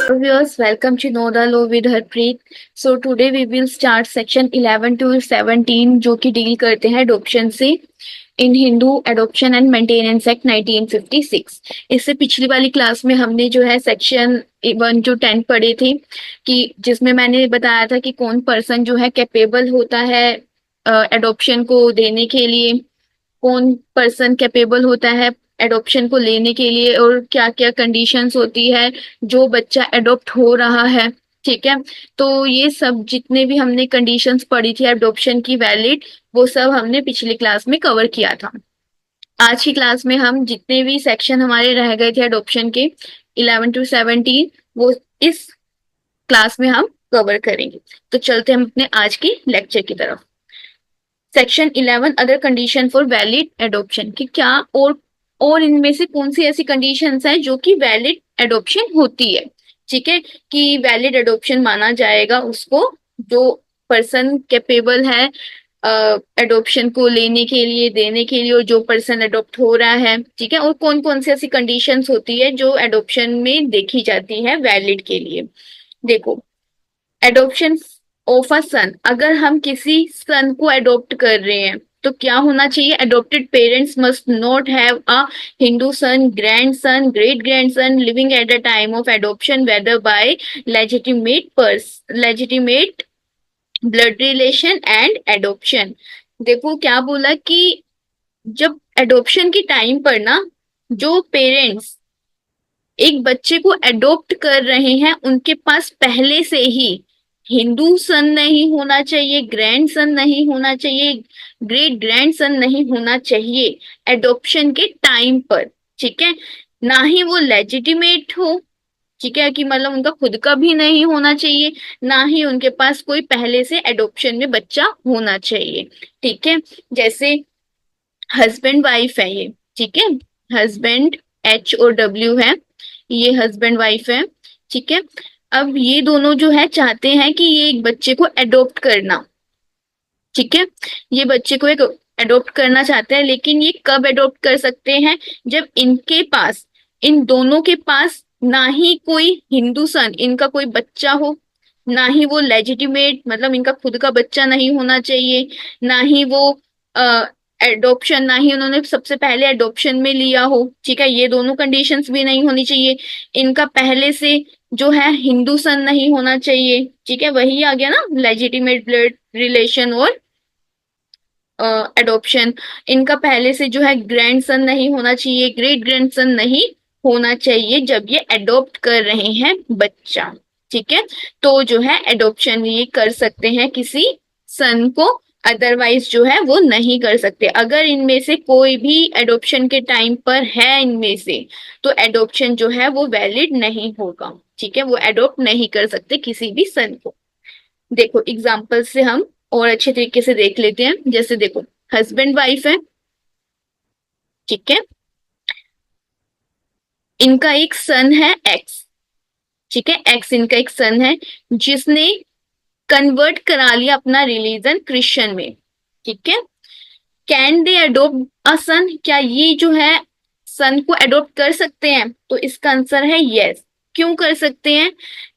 Viewers, welcome to Know the Law with Harpreet. So today we will start section 11 to 17 जो कि deal करते हैं adoption से इन Hindu adoption and maintenance act 1956। इससे पिछली वाली क्लास में हमने जो है सेक्शन 1 to 10 पढ़े थे कि जिसमें मैंने बताया था कि कौन पर्सन जो है कैपेबल होता है एडॉप्शन को देने के लिए, कौन पर्सन कैपेबल होता है एडॉप्शन को लेने के लिए और क्या क्या कंडीशंस होती है जो बच्चा एडॉप्ट हो रहा है। ठीक है, तो ये सब जितने भी हमने कंडीशंस पढ़ी थी एडॉप्शन की वैलिड, वो सब हमने पिछली क्लास में कवर किया था। आज की क्लास में हम जितने भी सेक्शन हमारे रह गए थे एडॉप्शन के 11 to 17 वो इस क्लास में हम कवर करेंगे। तो चलते हम अपने आज की लेक्चर की तरफ। Section 11 other condition for valid adoption कि क्या और इनमें से कौन सी ऐसी कंडीशंस हैं जो कि वैलिड एडॉप्शन होती है। ठीक है, कि वैलिड एडॉप्शन माना जाएगा उसको जो पर्सन कैपेबल है एडॉप्शन को लेने के लिए, देने के लिए, और जो पर्सन एडॉप्ट हो रहा है। ठीक है, और कौन कौन सी ऐसी कंडीशंस होती है जो एडॉप्शन में देखी जाती है वैलिड के लिए। देखो, एडॉप्शन ऑफ अ सन, अगर हम किसी सन को एडॉप्ट कर रहे हैं तो क्या होना चाहिए? Adopted parents must not have a Hindu son, grand son, great grand son living at the time of adoption whether by legitimate blood relation and adoption. देखो क्या बोला कि जब एडॉप्शन के टाइम पर ना जो पेरेंट्स एक बच्चे को एडॉप्ट कर रहे हैं उनके पास पहले से ही हिंदू सन नहीं होना चाहिए, ग्रैंड सन नहीं होना चाहिए, ग्रेट ग्रैंड सन नहीं होना चाहिए एडॉप्शन के टाइम पर। ठीक है, ना ही वो लेजिटिमेट हो, ठीक है, कि मतलब उनका खुद का भी नहीं होना चाहिए, ना ही उनके पास कोई पहले से एडॉप्शन में बच्चा होना चाहिए। ठीक है, जैसे हस्बैंड वाइफ है ये, ठीक है, हस्बैंड HOW है, ये हस्बैंड वाइफ है। ठीक है, अब ये दोनों जो है चाहते हैं कि ये एक बच्चे को एडॉप्ट करना। ठीक है, ये बच्चे को एक एडॉप्ट करना चाहते हैं, लेकिन ये कब एडॉप्ट कर सकते हैं? जब इनके पास, इन दोनों के पास ना ही कोई हिंदू सन, इनका कोई बच्चा हो, ना ही वो लेजिटिमेट मतलब इनका खुद का बच्चा नहीं होना चाहिए, ना ही वो एडॉप्शन, ना ही उन्होंने सबसे पहले एडॉप्शन में लिया हो। ठीक है, ये दोनों कंडीशंस भी नहीं होनी चाहिए। इनका पहले से जो है हिंदू सन नहीं होना चाहिए। ठीक है, वही आ गया ना लेजिटिमेट ब्लड रिलेशन और एडॉप्शन। इनका पहले से जो है ग्रैंड सन नहीं होना चाहिए, ग्रेट ग्रैंड सन नहीं होना चाहिए जब ये एडॉप्ट कर रहे हैं बच्चा। ठीक है, तो जो है एडॉप्शन ये कर सकते हैं किसी सन को, अदरवाइज जो है वो नहीं कर सकते। अगर इनमें से कोई भी एडॉप्शन के टाइम पर है इनमें से, तो एडॉप्शन जो है वो वैलिड नहीं होगा। ठीक है, वो एडॉप्ट नहीं कर सकते किसी भी सन को। देखो एग्जाम्पल से हम और अच्छे तरीके से देख लेते हैं। जैसे देखो, हस्बैंड वाइफ है, ठीक है, इनका एक सन है एक्स। ठीक है, एक्स इनका एक सन है जिसने कन्वर्ट करा लिया अपना रिलीजन क्रिश्चियन में। ठीक है, कैन दे अडोप्ट अ सन, क्या ये जो है सन को अडोप्ट कर सकते हैं? तो इसका आंसर है यस। क्यों कर सकते हैं?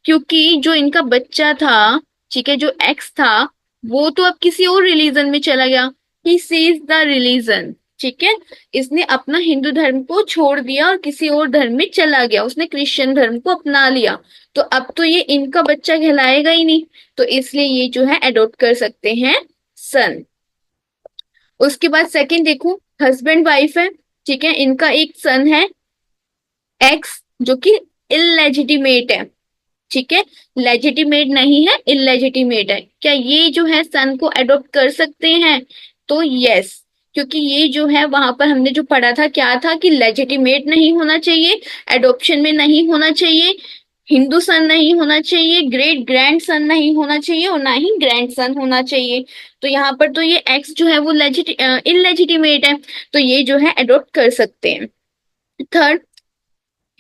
क्योंकि जो इनका बच्चा था, ठीक है, जो एक्स था, वो तो अब किसी और रिलीजन में चला गया। ही सीज द रिलीजन, ठीक है, इसने अपना हिंदू धर्म को छोड़ दिया और किसी और धर्म में चला गया, उसने क्रिश्चियन धर्म को अपना लिया। तो अब तो ये इनका बच्चा कहलाएगा ही नहीं, तो इसलिए ये जो है अडॉप्ट कर सकते हैं सन। उसके बाद सेकंड देखो, हस्बैंड वाइफ है, ठीक है, इनका एक सन है एक्स जो कि इलेजिटिमेट है। ठीक है, लेजिटिमेट नहीं है, इलेजिटिमेट है। क्या ये जो है सन को अडॉप्ट कर सकते हैं? तो यस, क्योंकि ये जो है वहां पर हमने जो पढ़ा था क्या था कि लेजिटिमेट नहीं होना चाहिए, एडॉप्शन में नहीं होना चाहिए, हिंदू सन नहीं होना चाहिए, ग्रेट ग्रैंड सन नहीं होना चाहिए, और ना ही ग्रैंड सन होना चाहिए। तो यहाँ पर तो ये एक्स जो है वो इलेजिटिमेट है, तो ये जो है अडॉप्ट कर सकते हैं। थर्ड,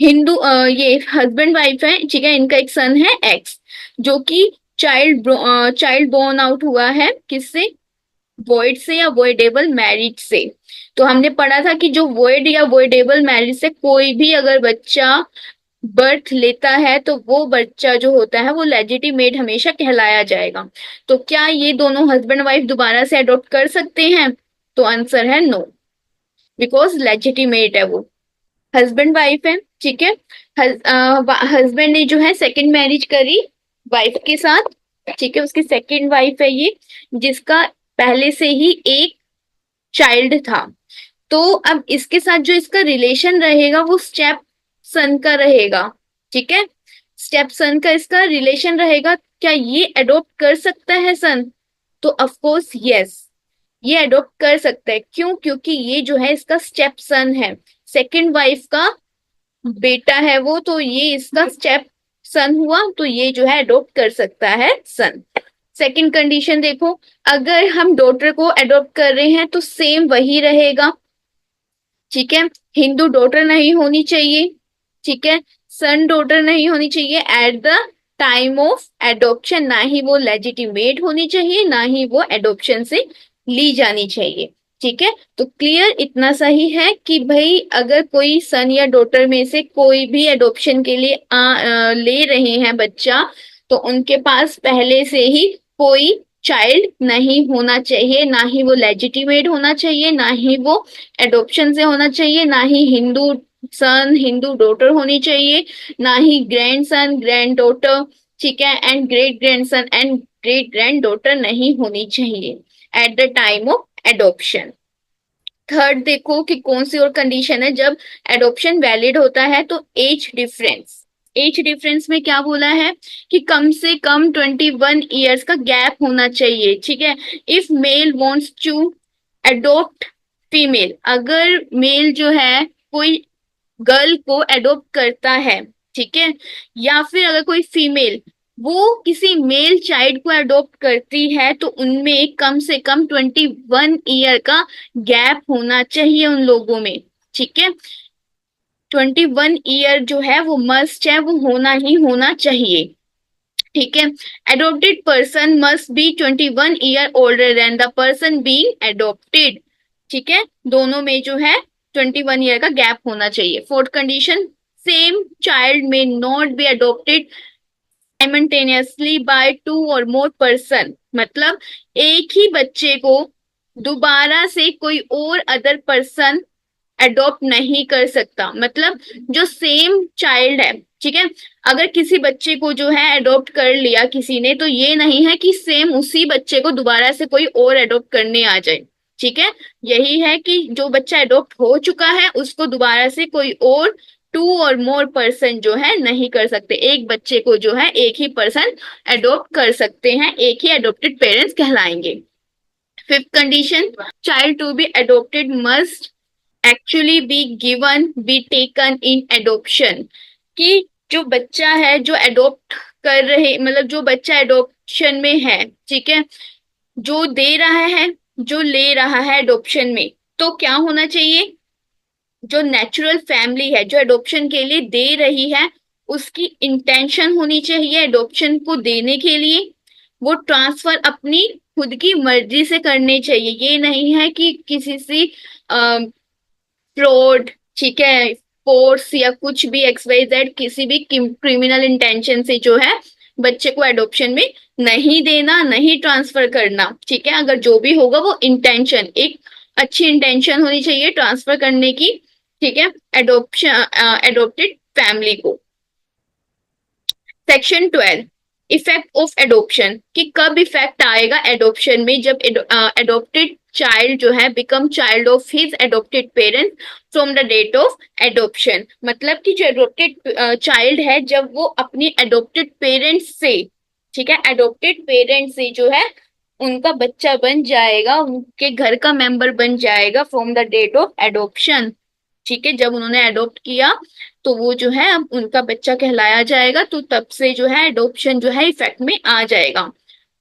हिंदू ये हस्बैंड वाइफ है, ठीक है, इनका एक सन है एक्स जो कि चाइल्ड बोर्न आउट हुआ है किससे? वॉइड से या वॉइडेबल मैरिज से। तो हमने पढ़ा था कि जो वॉइड या वॉइडेबल मैरिज से कोई भी अगर बच्चा बर्थ लेता है तो वो बच्चा जो होता है वो लेजिटिमेट हमेशा कहलाया जाएगा। तो क्या ये दोनों हस्बैंड वाइफ दोबारा से अडॉप्ट कर सकते हैं? तो आंसर है नो, बिकॉज लेजिटिमेट है वो, हस्बैंड वाइफ है, ठीक है। हस्बैंड ने जो है सेकंड मैरिज करी वाइफ के साथ, ठीक है, उसकी सेकंड वाइफ है ये, जिसका पहले से ही एक चाइल्ड था। तो अब इसके साथ जो इसका रिलेशन रहेगा वो स्टेप सन का रहेगा, ठीक है। स्टेप सन का इसका रिलेशन रहेगा। क्या ये अडॉप्ट कर सकता है सन? तो ऑफ कोर्स यस, ये अडॉप्ट कर सकता है। क्यों? क्योंकि ये जो है इसका स्टेप सन है, सेकंड वाइफ का बेटा है वो, तो ये इसका स्टेप सन हुआ, तो ये जो है अडॉप्ट कर सकता है सन। सेकंड कंडीशन देखो, अगर हम डॉटर को अडॉप्ट कर रहे हैं तो सेम वही रहेगा, ठीक है। हिंदू डॉटर नहीं होनी चाहिए, ठीक है। सन डॉटर नहीं होनी चाहिए eight the time of adoption, ना ही वो लेजिटिमेट होनी चाहिए, ना ही वो एडॉप्शन से ली जानी चाहिए, ठीक है। तो क्लियर इतना सही है कि भाई अगर कोई सन या डॉटर में से कोई भी एडॉप्शन के लिए ले रहे हैं बच्चा, तो उनके पास पहले से ही कोई चाइल्ड नहीं होना चाहिए, ना ही वो लेजिटिमेट होना चाहिए, ना ही वो एडॉप्शन से होना चाहिए, ना ही हिंदू सन हिंदू डॉटर होनी चाहिए, ना ही ग्रैंड सन ग्रैंड डॉटर, ठीक है, and great grand sun and great grand daughter नहीं होनी चाहिए eight the time of adoption. Third देखो कि कौन सी और कंडीशन है जब एडॉप्शन वैलिड होता है, तो एज डिफरेंस। एज डिफरेंस में क्या बोला है कि कम से कम 21 ईयर्स का गैप होना चाहिए, ठीक है। If male wants to adopt female, अगर मेल जो है कोई गर्ल को अडॉप्ट करता है, ठीक है, या फिर अगर कोई फीमेल वो किसी मेल चाइल्ड को अडॉप्ट करती है, तो उनमें कम से कम 21 ईयर का गैप होना चाहिए उन लोगों में, ठीक है। 21 ईयर जो है वो मस्ट है, वो होना ही होना चाहिए, ठीक है। Adopted person must be 21 year older than the person being adopted, ठीक है। दोनों में जो है 21 ईयर का गैप होना चाहिए। फोर्थ कंडीशन, सेम चाइल्ड में not be adopted simultaneously by two और मोर पर्सन, मतलब एक ही बच्चे को दोबारा से कोई और अदर पर्सन अडॉप्ट नहीं कर सकता। मतलब जो सेम चाइल्ड है, ठीक है, अगर किसी बच्चे को जो है अडॉप्ट कर लिया किसी ने, तो ये नहीं है कि सेम उसी बच्चे को दोबारा से कोई और अडॉप्ट करने आ जाए, ठीक है। यही है कि जो बच्चा अडॉप्ट हो चुका है उसको दोबारा से कोई और टू और मोर पर्सन जो है नहीं कर सकते। एक बच्चे को जो है एक ही पर्सन अडॉप्ट कर सकते हैं, एक ही अडॉप्टेड पेरेंट्स कहलाएंगे। Fifth condition, child to be adopted must actually be given be taken in adoption, कि जो बच्चा है जो एडोप्ट कर रहे, मतलब जो बच्चा एडोप्शन में है, ठीक है, जो दे रहा है जो ले रहा है एडोप्शन में, तो क्या होना चाहिए, जो नेचुरल फैमिली है जो एडोप्शन के लिए दे रही है उसकी इंटेंशन होनी चाहिए एडोप्शन को देने के लिए। वो ट्रांसफर अपनी खुद की मर्जी से करने चाहिए, ये नहीं है कि किसी से फ्रॉड, ठीक है, फोर्स या कुछ भी एक्स वाई जेड किसी भी क्रिमिनल इंटेंशन से जो है बच्चे को एडॉप्शन में नहीं देना, नहीं ट्रांसफर करना, ठीक है। अगर जो भी होगा वो इंटेंशन, एक अच्छी इंटेंशन होनी चाहिए ट्रांसफर करने की, ठीक है, एडॉप्शन एडॉप्टेड फैमिली को। सेक्शन 12, इफेक्ट ऑफ एडॉप्शन, कि कब इफेक्ट आएगा एडॉप्शन में, जब एडॉप्टेड चाइल्ड जो है become child of his adopted parents from the date of adoption. मतलब कि जो एडॉप्टेड चाइल्ड है जब वो अपनी एडॉप्टेड पेरेंट्स से, ठीक है, एडॉप्टेड पेरेंट्स से जो है उनका बच्चा बन जाएगा, उनके घर का मेंबर बन जाएगा from the date of adoption, ठीक है। जब उन्होंने अडॉप्ट किया तो वो जो है अब उनका बच्चा कहलाया जाएगा, तो तब से जो है एडॉप्शन जो है इफेक्ट में आ जाएगा।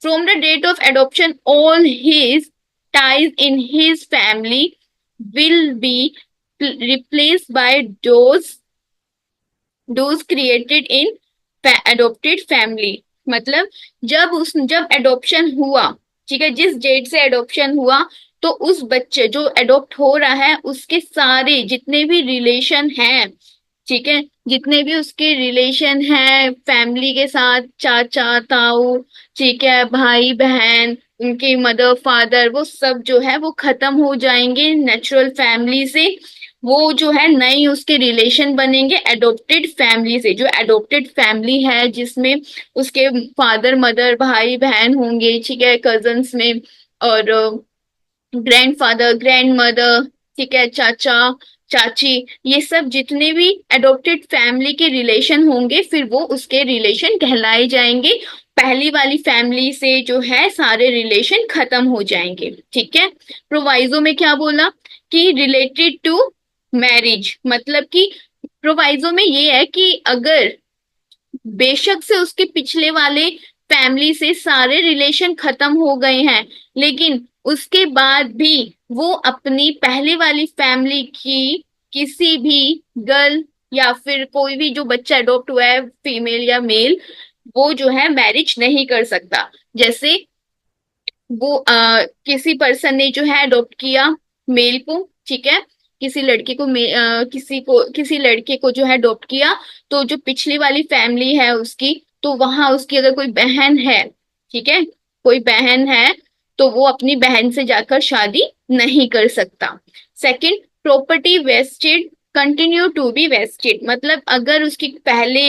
From the date of adoption all his ties in his family will be replaced by those created in adopted family. मतलब जब एडॉप्शन हुआ, ठीक है, जिस डेट से एडॉप्शन हुआ, तो उस बच्चे जो एडॉप्ट हो रहा है उसके सारे जितने भी रिलेशन हैं, ठीक है, जितने भी उसके रिलेशन है फैमिली के साथ, चाचा ताऊ, ठीक है, भाई बहन, उनके मदर फादर, वो सब जो है वो खत्म हो जाएंगे नेचुरल फैमिली से। वो जो है नई उसके रिलेशन बनेंगे एडॉप्टेड फैमिली से। जो एडॉप्टेड फैमिली है जिसमें उसके फादर मदर भाई बहन होंगे, ठीक है, कजन्स में, और ग्रैंडफादर ग्रैंड मदर, ठीक है, चाचा चाची, ये सब जितने भी एडॉप्टेड फैमिली के रिलेशन होंगे फिर वो उसके रिलेशन कहलाए जाएंगे। पहली वाली फैमिली से जो है सारे रिलेशन खत्म हो जाएंगे, ठीक है। प्रोवाइजो में क्या बोला कि रिलेटेड टू मैरिज, मतलब कि प्रोवाइजो में ये है कि अगर बेशक से उसके पिछले वाले फैमिली से सारे रिलेशन खत्म हो गए हैं, लेकिन उसके बाद भी वो अपनी पहले वाली फैमिली की किसी भी गर्ल या फिर कोई भी जो बच्चा अडॉप्ट हुआ है फीमेल या मेल, वो जो है मैरिज नहीं कर सकता। जैसे वो किसी पर्सन ने जो है अडॉप्ट किया मेल को, ठीक है, किसी लड़के को किसी लड़के को जो है अडॉप्ट किया, तो जो पिछली वाली फैमिली है उसकी, तो वहां उसकी अगर कोई बहन है, ठीक है, कोई बहन है, तो वो अपनी बहन से जाकर शादी नहीं कर सकता। Second, property vested continue to be vested, मतलब अगर उसकी पहले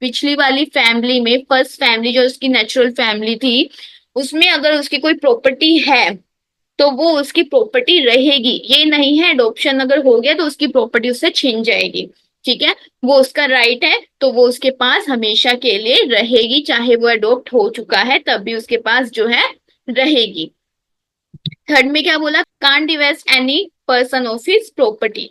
पिछली वाली फैमिली में, फर्स्ट फैमिली जो उसकी नेचुरल फैमिली थी, उसमें अगर उसकी कोई प्रॉपर्टी है तो वो उसकी प्रॉपर्टी रहेगी। ये नहीं है अडॉप्शन अगर हो गया तो उसकी प्रॉपर्टी उससे छिन जाएगी, ठीक है। वो उसका राइट है तो वो उसके पास हमेशा के लिए रहेगी, चाहे वो अडॉप्ट हो चुका है तब भी उसके पास जो है रहेगी। थर्ड में क्या बोला, can't divest any person of his property,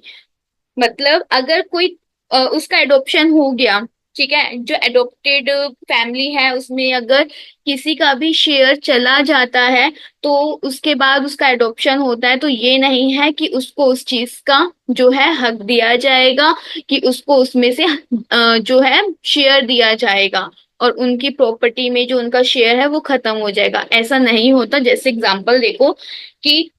मतलब अगर कोई उसका एडॉप्शन हो गया, ठीक है, जो एडॉप्टेड फैमिली है उसमें अगर किसी का भी शेयर चला जाता है तो उसके बाद उसका एडॉप्शन होता है, तो ये नहीं है कि उसको उस चीज का जो है हक दिया जाएगा, कि उसको उसमें से जो है शेयर दिया जाएगा और उनकी प्रॉपर्टी में जो उनका शेयर है वो खत्म हो जाएगा। ऐसा नहीं होता। जैसे एग्जांपल देखो कि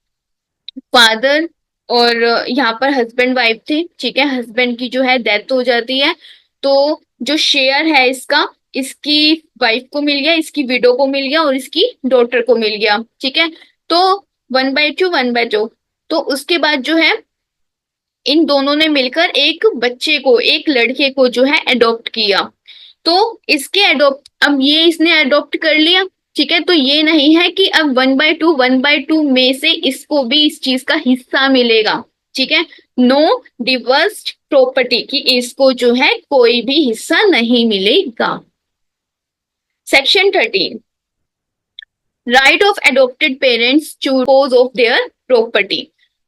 फादर और यहाँ पर हस्बैंड वाइफ थे, ठीक है, हस्बैंड की जो है डेथ हो जाती है, तो जो शेयर है इसका, इसकी वाइफ को मिल गया, इसकी विडो को मिल गया और इसकी डॉटर को मिल गया, ठीक है। तो 1/2 1/2, तो उसके बाद जो है इन दोनों ने मिलकर एक बच्चे को, एक लड़के को जो है अडॉप्ट किया। तो इसके अडॉप्ट, अब ये इसने अडॉप्ट कर लिया, ठीक है, तो ये नहीं है कि अब 1/2 में से इसको भी इस चीज का हिस्सा मिलेगा, ठीक है। नो डिवर्स्ड प्रॉपर्टी, की इसको जो है कोई भी हिस्सा नहीं मिलेगा। Section 13, right of adopted parents to dispose of their property,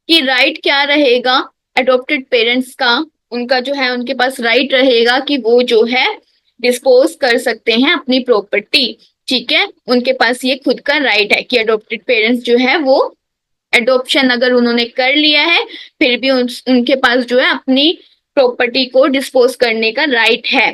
कि राइट क्या रहेगा एडॉप्टेड पेरेंट्स का, उनका जो है उनके पास राइट रहेगा कि वो जो है डिस्पोज कर सकते हैं अपनी प्रॉपर्टी, ठीक है। उनके पास ये खुद का राइट है कि एडॉप्टेड पेरेंट्स जो है वो एडॉप्शन अगर उन्होंने कर लिया है फिर भी उनके पास जो है अपनी प्रॉपर्टी को डिस्पोज करने का राइट है।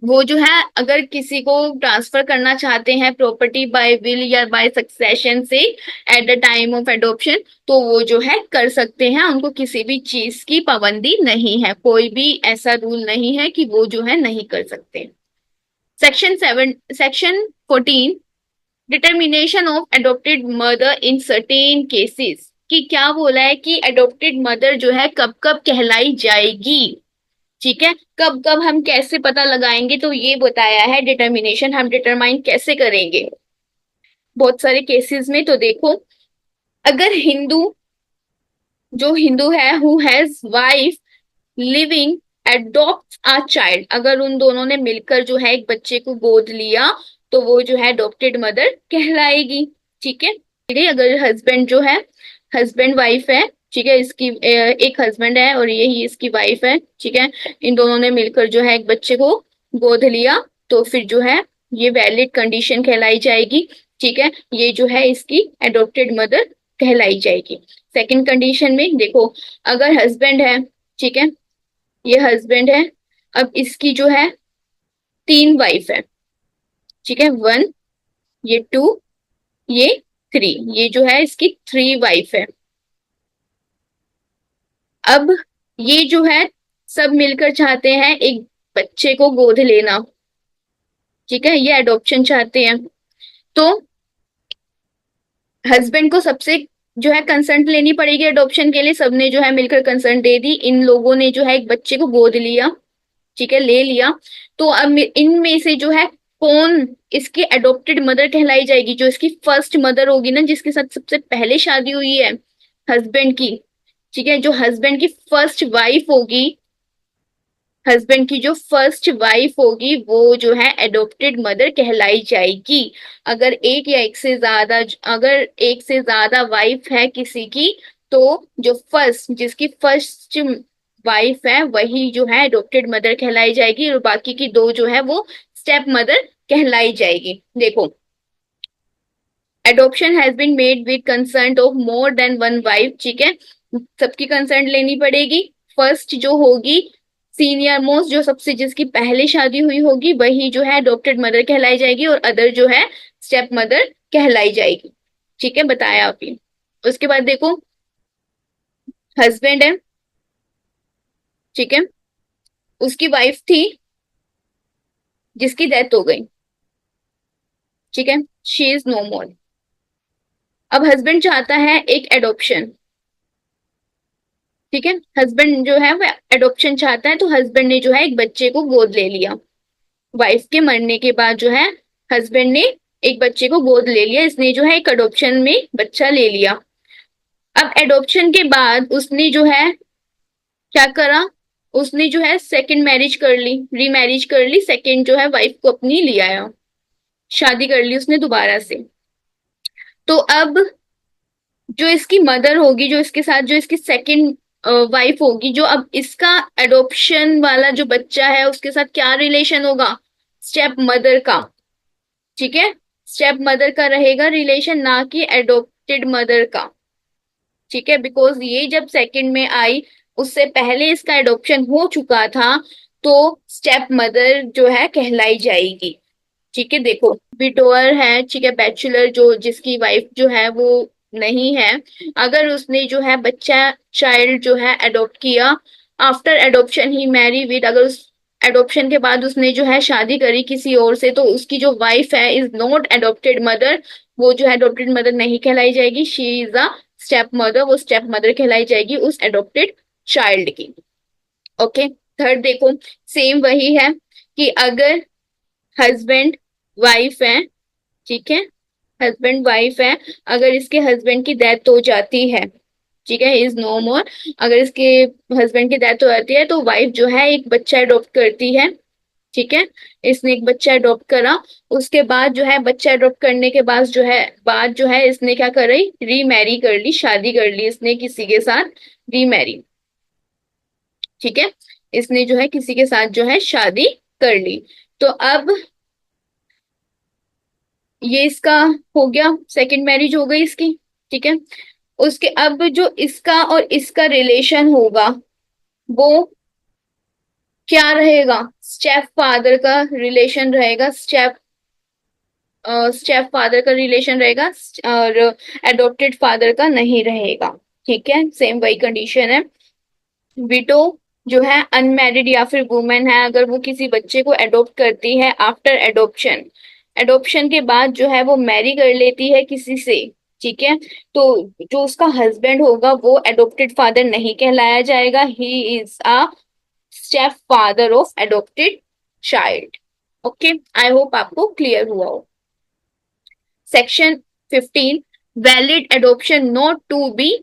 वो जो है अगर किसी को ट्रांसफर करना चाहते हैं प्रॉपर्टी बाय विल या बाय सक्सेशन से eight the time of adoption, तो वो जो है कर सकते हैं, उनको किसी भी चीज की पाबंदी नहीं है, कोई भी ऐसा रूल नहीं है कि वो जो है नहीं कर सकते। Section 14, determination of adopted mother in certain cases, कि क्या बोला है कि एडॉप्टेड मदर जो है कब कब कहलाई जाएगी, ठीक है, कब कब हम कैसे पता लगाएंगे, तो ये बताया है डिटर्मिनेशन हम डिटरमाइन कैसे करेंगे बहुत सारे केसेस में। तो देखो, अगर हिंदू, जो हिंदू है who has wife living adopt a child, अगर उन दोनों ने मिलकर जो है एक बच्चे को गोद लिया तो वो जो है अडॉप्टेड मदर कहलाएगी, ठीक है। ठीक है, अगर हस्बैंड जो है, हस्बैंड वाइफ है, ठीक है, इसकी एक हस्बैंड है और यही इसकी वाइफ है, ठीक है, इन दोनों ने मिलकर जो है एक बच्चे को गोद लिया तो फिर जो है ये वैलिड कंडीशन कहलाई जाएगी, ठीक है, ये जो है इसकी एडॉप्टेड मदर कहलाई जाएगी। सेकंड कंडीशन में देखो, अगर हस्बैंड है, ठीक है, ये हस्बैंड है, अब इसकी जो है 3 वाइफ है, ठीक है, 1, ये 2, ये 3, ये जो है इसकी 3 वाइफ है। अब ये जो है सब मिलकर चाहते हैं एक बच्चे को गोद लेना, ठीक है, ये अडॉप्शन चाहते हैं। तो हस्बैंड को सबसे जो है कंसर्ट लेनी पड़ेगी अडॉप्शन के लिए। सबने जो है मिलकर कंसर्ट दे दी, इन लोगों ने जो है एक बच्चे को गोद लिया, ठीक है, ले लिया। तो अब इनमें से जो है कौन इसकी अडॉप्टेड मदर कहलाई जाएगी, जो इसकी फर्स्ट मदर होगी ना, जिसके साथ सबसे पहले शादी हुई है हस्बैंड की, ठीक है, जो हस्बैंड की फर्स्ट वाइफ होगी, हस्बैंड की जो फर्स्ट वाइफ होगी वो जो है एडॉप्टेड मदर कहलाई जाएगी। अगर एक या एक से ज्यादा, अगर एक से ज्यादा वाइफ है किसी की, तो जो फर्स्ट, जिसकी फर्स्ट वाइफ है वही जो है एडॉप्टेड मदर कहलाई जाएगी, और बाकी की दो जो है वो स्टेप मदर कहलाई जाएगी। देखो, adoption has been made with concern of more than one wife, ठीक है, सबकी कंसर्न लेनी पड़ेगी। फर्स्ट जो होगी, सीनियर मोस्ट, जो सबसे जिसकी पहले शादी हुई होगी वही जो है अडॉप्टेड मदर कहलाई जाएगी, और अदर जो है स्टेप मदर कहलाई जाएगी, ठीक है, बताया अभी। उसके बाद देखो, हस्बैंड है, ठीक है, उसकी वाइफ थी जिसकी डेथ हो गई, ठीक है, शी इज नो मोर। अब हस्बैंड चाहता है एक एडॉप्शन, ठीक है, हस्बैंड जो है वो एडॉप्शन चाहता है, तो हस्बैंड ने जो है एक बच्चे को गोद ले लिया। वाइफ के मरने के बाद जो है हस्बैंड ने एक बच्चे को गोद ले लिया, इसने जो है एक अडॉप्शन में बच्चा ले लिया। अब एडॉप्शन के बाद उसने जो है क्या करा, उसने जो है सेकंड मैरिज कर ली, रीमैरिज कर ली, सेकंड जो है वाइफ को अपनी ले आया, शादी कर ली उसने दोबारा से। तो अब जो इसकी मदर होगी, जो इसके साथ जो इसकी सेकंड वाइफ होगी, जो अब इसका एडॉप्शन वाला जो बच्चा है उसके साथ क्या रिलेशन होगा, स्टेप मदर का, ठीक है, स्टेप मदर का रहेगा रिलेशन, ना कि एडॉप्टेड मदर का, ठीक है, बिकॉज ये जब सेकंड में आई उससे पहले इसका एडॉप्शन हो चुका था, तो स्टेप मदर जो है कहलाई जाएगी, ठीक है। देखो, विडोअर है, ठीक है, बैचलर, जो जिसकी वाइफ जो है वो नहीं है, अगर उसने जो है बच्चा, चाइल्ड जो है अडॉप्ट किया, आफ्टर एडॉप्शन ही मैरी विद, अगर उस एडॉप्शन के बाद उसने जो है शादी करी किसी और से, तो उसकी जो वाइफ है इज नॉट एडॉप्टेड मदर, वो जो है एडॉप्टेड मदर नहीं कहलाई जाएगी, she is a step mother, वो स्टेप मदर कहलाई जाएगी उस एडॉप्टेड चाइल्ड की। ओके, थर्ड देखो, सेम वही है कि अगर हस्बैंड वाइफ है, ठीक है, हस्बैंड वाइफ है, अगर इसके हस्बैंड की डेथ हो जाती है, ठीक है, इज नो मोर, अगर इसके हस्बैंड की डेथ हो जाती है तो वाइफ जो है एक बच्चा अडॉप्ट करती है, ठीक है, इसने एक बच्चा अडॉप्ट करा, उसके बाद जो है बच्चा अडॉप्ट करने के बाद जो है इसने क्या करी, रीमैरी कर ली, शादी कर ली इसने किसी के साथ, रीमैरी, ठीक है, इसने जो है किसी के साथ जो है शादी कर ली। तो अब ये इसका हो गया, सेकंड मैरिज हो गई इसकी, ठीक है। उसके अब जो इसका और इसका रिलेशन होगा वो क्या रहेगा, स्टेप फादर का रिलेशन रहेगा, स्टेप फादर का रिलेशन रहेगा, और एडॉप्टेड फादर का नहीं रहेगा, ठीक है, सेम वही कंडीशन है। विडो जो है अनमैरिड या फिर वुमेन है, अगर वो किसी बच्चे को अडॉप्ट करती है आफ्टर एडॉप्शन, एडॉप्शन के बाद जो है वो मैरी कर लेती है किसी से, ठीक है, तो जो उसका हस्बैंड होगा वो एडॉप्टेड फादर नहीं कहलाया जाएगा, he is a step father of adopted child. Okay, I hope आपको क्लियर हुआ हो। Section 15, valid adoption not to be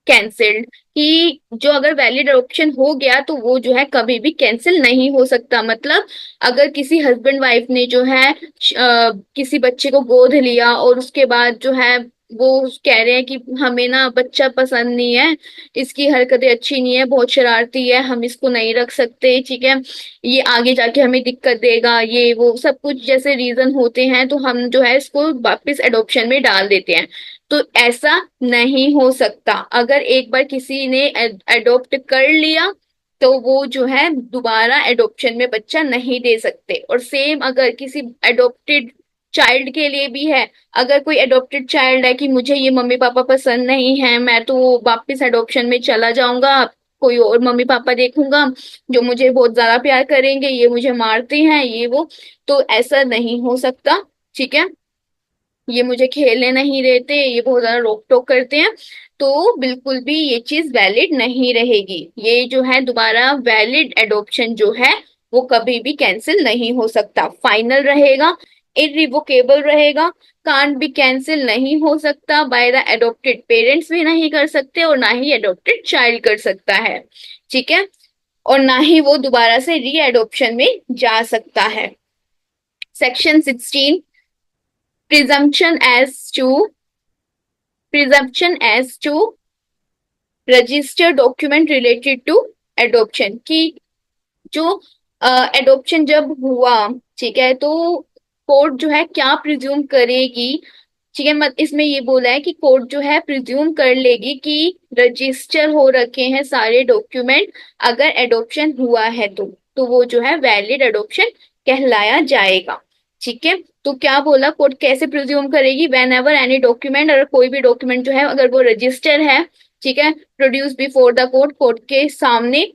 cancelled, कि जो अगर वैलिड ऑप्शन हो गया तो वो जो है कभी भी कैंसिल नहीं हो सकता। मतलब अगर किसी हस्बैंड वाइफ ने जो है किसी बच्चे को गोद लिया और उसके बाद जो है वो कह रहे हैं कि हमें ना बच्चा पसंद नहीं है, इसकी हरकतें अच्छी नहीं है, बहुत शरारती है, हम इसको नहीं रख सकते, ठीक है, ये आगे जाके हमें दिक्कत देगा, ये वो सब कुछ जैसे रीजन होते हैं, तो हम जो है इसको वापस एडॉप्शन में डाल देते हैं। तो ऐसा नहीं हो सकता, अगर एक बार किसी ने एडॉप्ट कर लिया तो वो जो है दोबारा एडॉप्शन में बच्चा नहीं दे सकते। और सेम अगर किसी एडॉप्टेड चाइल्ड के लिए भी है, अगर कोई एडॉप्टेड चाइल्ड है कि मुझे ये मम्मी पापा पसंद नहीं है, मैं तो वापस एडॉप्शन में चला जाऊंगा, कोई और मम्मी पापा देखूंगा जो मुझे बहुत ज्यादा प्यार करेंगे, ये मुझे मारते हैं ये वो। तो ऐसा नहीं हो सकता, ठीक है। ये मुझे खेलने नहीं देते, ये बहुत ज्यादा रोक टोक करते हैं, तो बिल्कुल भी ये चीज वैलिड नहीं रहेगी। ये जो है दोबारा वैलिड एडॉप्शन जो है वो कभी भी कैंसिल नहीं हो सकता, फाइनल रहेगा, इरिवोकेबल रहेगा, कांट भी कैंसिल नहीं हो सकता, बाय द एडॉप्टेड पेरेंट्स भी नहीं कर सकते और ना ही एडॉप्टेड चाइल्ड कर सकता है, ठीक है। और ना ही वो दोबारा से री एडॉप्शन में जा सकता है। Section 16, presumption as to presumption as to register document related to adoption, कि जो एडॉप्शन जब हुआ, ठीक है, तो कोर्ट जो है क्या प्रिज्यूम करेगी, ठीक है। मत इसमें ये बोला है कि कोर्ट जो है प्रिज्यूम कर लेगी कि रजिस्टर हो रखे हैं सारे डॉक्यूमेंट, अगर एडॉप्शन हुआ है तो वो जो है वैलिड एडॉप्शन कहलाया जाएगा, ठीक है। तो क्या बोला, कोर्ट कैसे प्रिज्यूम करेगी, वेन एवर एनी डॉक्यूमेंट, अगर कोई भी डॉक्यूमेंट जो है अगर वो रजिस्टर है, ठीक है, produce before the court, court के सामने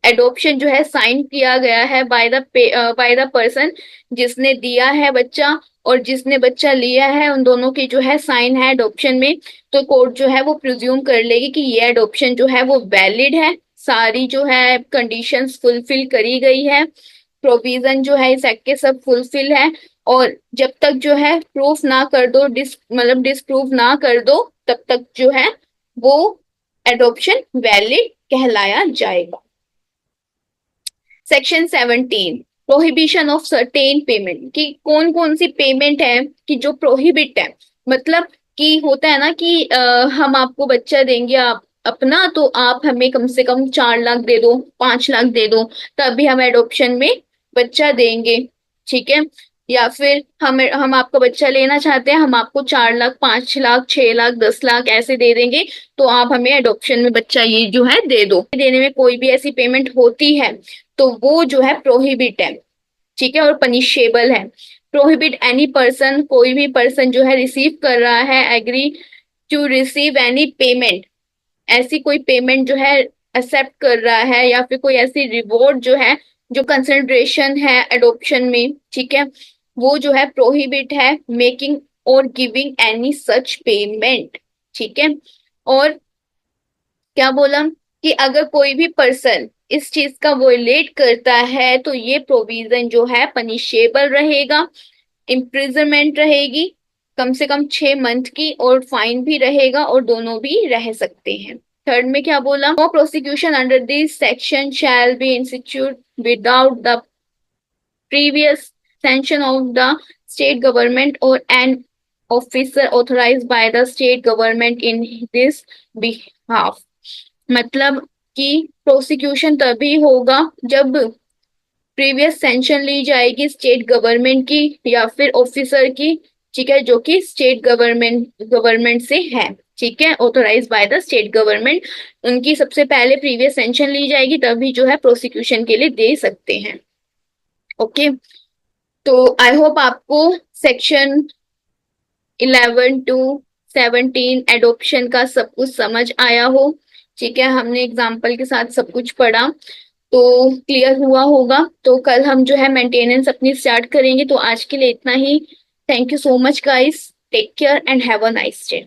एडॉप्शन जो है साइन किया गया है बाय द पर्सन जिसने दिया है बच्चा और जिसने बच्चा लिया है, उन दोनों की जो है साइन है एडॉप्शन में, तो कोर्ट जो है वो प्रिज्यूम कर लेगी कि ये एडॉप्शन जो है वो वैलिड है, सारी जो है कंडीशंस फुलफिल करी गई है, प्रोविजन जो है इस एक्ट के सब फुलफिल है, और जब तक जो है प्रूफ ना कर दो, मतलब डिसप्रूव ना कर दो, तब तक जो है वो एडॉप्शन वैलिड कहलाया जाएगा। Section 17, prohibition of certain payment, कि कौन कौन सी पेमेंट है कि जो प्रोहिबिट है, मतलब कि होता है ना कि हम आपको बच्चा देंगे आप अपना, तो आप हमें कम से कम 4 लाख दे दो, 5 लाख दे दो, तभी हम एडॉप्शन में बच्चा देंगे, ठीक है। या फिर हम आपका बच्चा लेना चाहते हैं, हम आपको 4 लाख, 5 लाख, 6 लाख, 10 लाख ऐसे दे देंगे, तो आप हमें एडॉप्शन में बच्चा ये जो है दे दो। देने में कोई भी ऐसी पेमेंट होती है तो वो जो है प्रोहिबिट है, ठीक है, और पनिशेबल है। प्रोहिबिट एनी पर्सन, कोई भी पर्सन जो है रिसीव कर रहा है, agree to receive any payment, ऐसी कोई पेमेंट जो है एक्सेप्ट कर रहा है, या फिर कोई ऐसी रिवॉर्ड जो है जो कंसिडरेशन है एडॉप्शन में, ठीक है, वो जो है प्रोहिबिट है, मेकिंग और गिविंग एनी सच पेमेंट, ठीक है। और क्या बोला कि अगर कोई भी पर्सन इस चीज का वोलेट करता है तो ये प्रोविजन जो है पनिशेबल रहेगा, इम्प्रिजनमेंट रहेगी कम से कम 6 मंथ की, और फाइन भी रहेगा, और दोनों भी रह सकते हैं। थर्ड में क्या बोला, no prosecution under this section shall be institute without the previous sanction of the state government or an officer authorized by the state government in this behalf, मतलब कि प्रोसिक्यूशन तभी होगा जब प्रीवियस सेंशन ली जाएगी state government की या फिर officer की, ठीक है, जो कि स्टेट गवर्नमेंट से है, ठीक है, authorise by the state government, उनकी सबसे पहले प्रीवियस सेंशन ली जाएगी, तभी जो है प्रोसिक्यूशन के लिए दे सकते हैं। ओके, तो आई होप आपको सेक्शन 11 to 17 एडॉप्शन का सब कुछ समझ आया हो, ठीक है, हमने एग्जाम्पल के साथ सब कुछ पढ़ा, तो क्लियर हुआ होगा। तो कल हम जो है मेंटेनेंस अपनी स्टार्ट करेंगे, तो आज के लिए इतना ही। Thank you so much guys, take care and have a nice day.